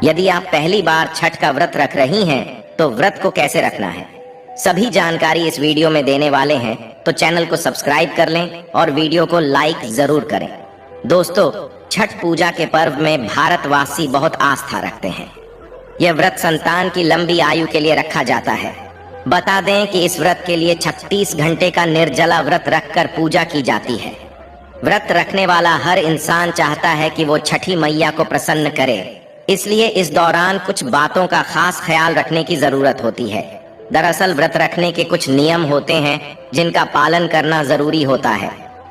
यदि आप पहली बार छठ का व्रत रख रही हैं तो व्रत को कैसे रखना है, सभी जानकारी इस वीडियो में देने वाले हैं, तो चैनल को सब्सक्राइब कर लें और वीडियो को लाइक जरूर करें। दोस्तों, छठ पूजा के पर्व में भारतवासी बहुत आस्था रखते हैं। यह व्रत संतान की लंबी आयु के लिए रखा जाता है। बता दें कि इस व्रत के लिए 36 घंटे का निर्जला व्रत रखकर पूजा की जाती है। व्रत रखने वाला हर इंसान चाहता है कि वो छठी मैया को प्रसन्न करे, इसलिए इस दौरान कुछ बातों का खास ख्याल रखने की जरूरत होती है। दरअसल व्रत रखने के कुछ नियम होते हैं जिनका पालन करना जरूरी होता है।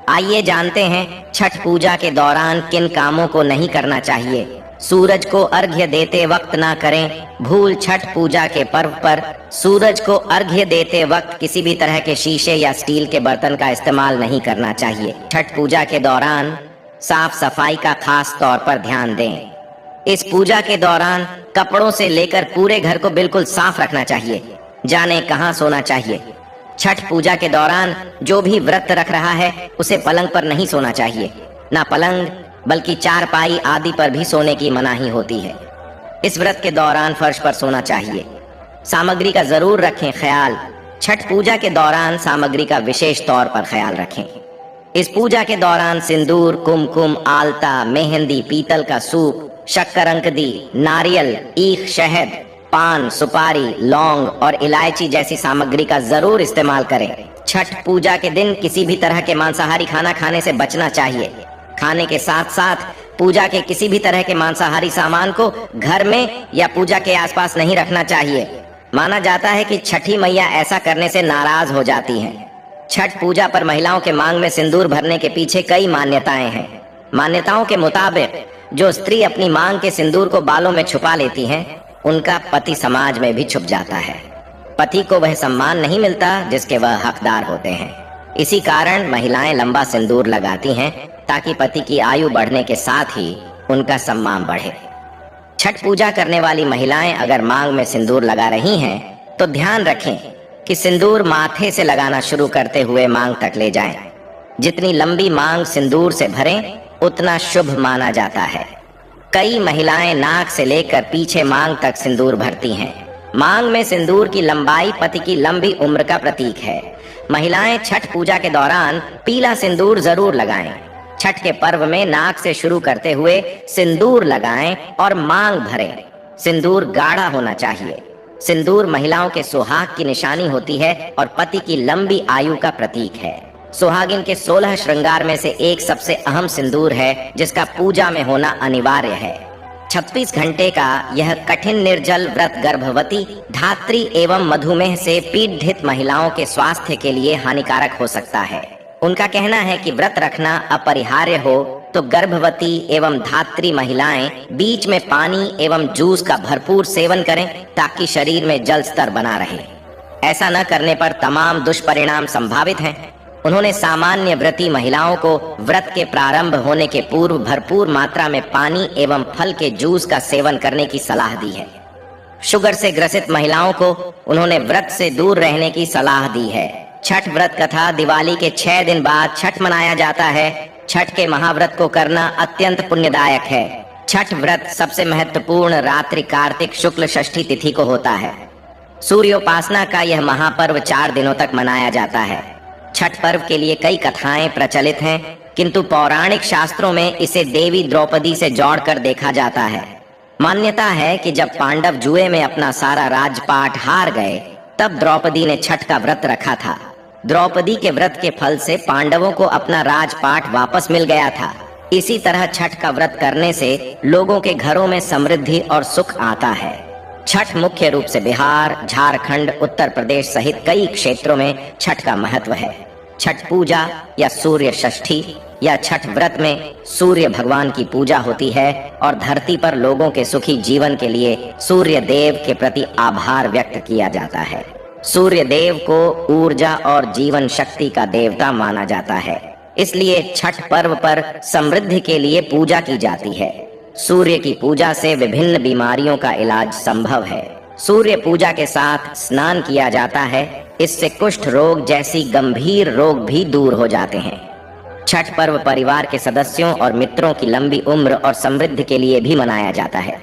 आइए जानते हैं छठ पूजा के दौरान किन कामों को नहीं करना चाहिए। सूरज को अर्घ्य देते वक्त ना करें। भूल छठ पूजा के पर्व पर सूरज को अर्घ्य देते वक्त किसी भी तरह के शीशे या स्टील के बर्तन का इस्तेमाल नहीं करना चाहिए। छठ पूजा के दौरान साफ सफाई का खास तौर पर ध्यान दें। इस पूजा के दौरान कपड़ों से लेकर पूरे घर को बिल्कुल साफ रखना चाहिए। जाने कहाँ सोना चाहिए। छठ पूजा के दौरान जो भी व्रत रख रहा है उसे पलंग पर नहीं सोना चाहिए। ना पलंग बल्कि चारपाई आदि पर भी सोने की मनाही होती है। इस व्रत के दौरान फर्श पर सोना चाहिए। सामग्री का जरूर रखें ख्याल। छठ पूजा के दौरान सामग्री का विशेष तौर पर ख्याल रखें। इस पूजा के दौरान सिंदूर, कुमकुम, आलता, मेहंदी, पीतल का सूप, शक्करंकदी, नारियल, ईख, शहद, पान, सुपारी, लौंग और इलायची जैसी सामग्री का जरूर इस्तेमाल करें। छठ पूजा के दिन किसी भी तरह के मांसाहारी खाना खाने से बचना चाहिए। खाने के साथ साथ पूजा के किसी भी तरह के मांसाहारी सामान को घर में या पूजा के आसपास नहीं रखना चाहिए। माना जाता है कि छठी मैया ऐसा करने से नाराज हो जाती हैं। छठ पूजा पर महिलाओं के मांग में सिंदूर भरने के पीछे कई मान्यताएं हैं। मान्यताओं के मुताबिक जो स्त्री अपनी मांग के सिंदूर को बालों में छुपा लेती हैं, उनका पति समाज में भी छुप जाता है। पति को वह सम्मान नहीं मिलता जिसके वह हकदार होते हैं। इसी कारण महिलाएं लंबा सिंदूर लगाती हैं ताकि पति की आयु बढ़ने के साथ ही उनका सम्मान बढ़े। छठ पूजा करने वाली महिलाएं अगर मांग में सिंदूर लगा रही हैं तो ध्यान रखें कि सिंदूर माथे से लगाना शुरू करते हुए मांग तक ले जाएं। जितनी लंबी मांग सिंदूर से भरें उतना शुभ माना जाता है। कई महिलाएं नाक से लेकर पीछे मांग तक सिंदूर भरती हैं। मांग में सिंदूर की लंबाई पति की लंबी उम्र का प्रतीक है। महिलाएं छठ पूजा के दौरान पीला सिंदूर जरूर लगाएं। छठ के पर्व में नाक से शुरू करते हुए सिंदूर लगाएं और मांग भरें। सिंदूर गाढ़ा होना चाहिए। सिंदूर महिलाओं के सुहाग की निशानी होती है और पति की लंबी आयु का प्रतीक है। सुहागिन के 16 श्रृंगार में से एक सबसे अहम सिंदूर है जिसका पूजा में होना अनिवार्य है। 36 घंटे का यह कठिन निर्जल व्रत गर्भवती, धात्री एवं मधुमेह से पीड़ित महिलाओं के स्वास्थ्य के लिए हानिकारक हो सकता है। उनका कहना है कि व्रत रखना अपरिहार्य हो तो गर्भवती एवं धात्री महिलाएं बीच में पानी एवं जूस का भरपूर सेवन करें ताकि शरीर में जल स्तर बना रहे। ऐसा न करने पर तमाम दुष्परिणाम संभावित हैं। उन्होंने सामान्य व्रती महिलाओं को व्रत के प्रारंभ होने के पूर्व भरपूर मात्रा में पानी एवं फल के जूस का सेवन करने की सलाह दी है। शुगर से ग्रसित महिलाओं को उन्होंने व्रत से दूर रहने की सलाह दी है। छठ व्रत कथा दिवाली के 6 दिन बाद छठ मनाया जाता है। छठ के महाव्रत को करना अत्यंत पुण्यदायक है। छठ व्रत सबसे महत्वपूर्ण रात्रि कार्तिक शुक्ल षष्ठी तिथि को होता है। सूर्योपासना का यह महापर्व 4 दिनों तक मनाया जाता है। छठ पर्व के लिए कई कथाएं प्रचलित हैं, किंतु पौराणिक शास्त्रों में इसे देवी द्रौपदी से जोड़कर देखा जाता है। मान्यता है कि जब पांडव जुए में अपना सारा राजपाट हार गए तब द्रौपदी ने छठ का व्रत रखा था। द्रौपदी के व्रत के फल से पांडवों को अपना राजपाट वापस मिल गया था। इसी तरह छठ का व्रत करने से लोगों के घरों में समृद्धि और सुख आता है। छठ मुख्य रूप से बिहार, झारखंड, उत्तर प्रदेश सहित कई क्षेत्रों में छठ का महत्व है। छठ पूजा या सूर्य षष्ठी या छठ व्रत में सूर्य भगवान की पूजा होती है और धरती पर लोगों के सुखी जीवन के लिए सूर्य देव के प्रति आभार व्यक्त किया जाता है। सूर्य देव को ऊर्जा और जीवन शक्ति का देवता माना जाता है, इसलिए छठ पर्व पर समृद्धि के लिए पूजा की जाती है। सूर्य की पूजा से विभिन्न बीमारियों का इलाज संभव है। सूर्य पूजा के साथ स्नान किया जाता है, इससे कुष्ठ रोग जैसी गंभीर रोग भी दूर हो जाते हैं। छठ पर्व परिवार के सदस्यों और मित्रों की लंबी उम्र और समृद्धि के लिए भी मनाया जाता है।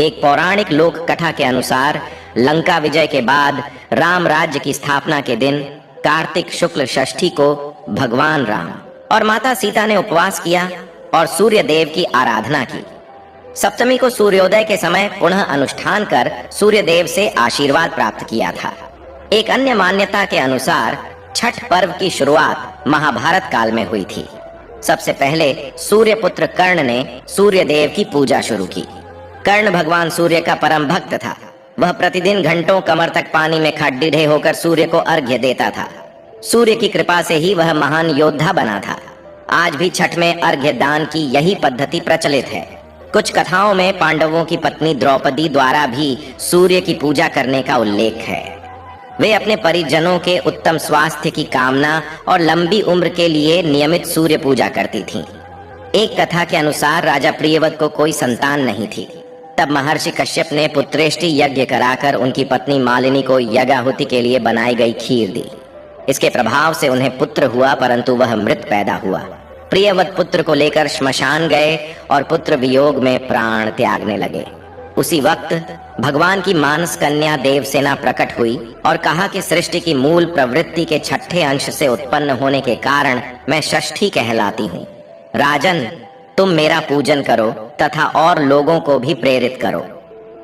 एक पौराणिक लोक कथा के अनुसार लंका विजय के बाद राम राज्य की स्थापना के दिन कार्तिक शुक्ल षष्ठी को भगवान राम और माता सीता ने उपवास किया और सूर्य देव की आराधना की। सप्तमी को सूर्योदय के समय पुनः अनुष्ठान कर सूर्य देव से आशीर्वाद प्राप्त किया था। एक अन्य मान्यता के अनुसार छठ पर्व की शुरुआत महाभारत काल में हुई थी। सबसे पहले सूर्य पुत्र कर्ण ने सूर्य देव की पूजा शुरू की। कर्ण भगवान सूर्य का परम भक्त था। वह प्रतिदिन घंटों कमर तक पानी में खड़े होकर सूर्य को अर्घ्य देता था। सूर्य की कृपा से ही वह महान योद्धा बना था। आज भी छठ में अर्घ्य दान की यही पद्धति प्रचलित है। कुछ कथाओं में पांडवों की पत्नी द्रौपदी द्वारा भी सूर्य की पूजा करने का उल्लेख है। वे अपने परिजनों के उत्तम स्वास्थ्य की कामना और लंबी उम्र के लिए नियमित सूर्य पूजा करती थीं। एक कथा के अनुसार राजा प्रियव्रत को कोई संतान नहीं थी। तब महर्षि कश्यप ने पुत्रेष्टि यज्ञ कराकर उनकी पत्नी मालिनी को यज्ञाहुति के लिए बनाई गई खीर दी। इसके प्रभाव से उन्हें पुत्र हुआ, परंतु वह मृत पैदा हुआ। प्रियव्रत पुत्र को लेकर श्मशान गए और पुत्र वियोग में प्राण त्यागने लगे। उसी वक्त भगवान की मानस कन्या देवसेना प्रकट हुई और कहा कि सृष्टि की मूल प्रवृत्ति के छठे अंश से उत्पन्न होने के कारण मैं षष्ठी कहलाती हूँ। राजन, तुम मेरा पूजन करो तथा और लोगों को भी प्रेरित करो।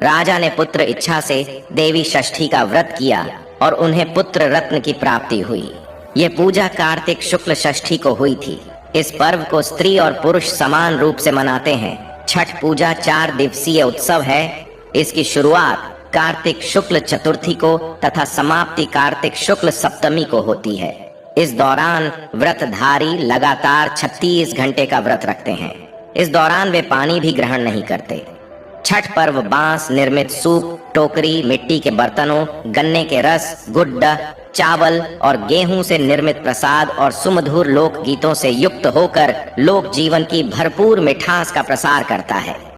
राजा ने पुत्र इच्छा से देवी षष्ठी का व्रत किया और उन्हें पुत्र रत्न की प्राप्ति हुई। ये पूजा कार्तिक शुक्ल षष्ठी को हुई थी। इस पर्व को स्त्री और पुरुष समान रूप से मनाते हैं। छठ पूजा 4 दिवसीय उत्सव है। इसकी शुरुआत कार्तिक शुक्ल चतुर्थी को तथा समाप्ति कार्तिक शुक्ल सप्तमी को होती है। इस दौरान व्रतधारी लगातार 36 घंटे का व्रत रखते हैं। इस दौरान वे पानी भी ग्रहण नहीं करते। छठ पर्व बांस निर्मित सूप, टोकरी, मिट्टी के बर्तनों, गन्ने के रस, गुड्डा, चावल और गेहूं से निर्मित प्रसाद और सुमधुर लोक गीतों से युक्त होकर लोक जीवन की भरपूर मिठास का प्रसार करता है।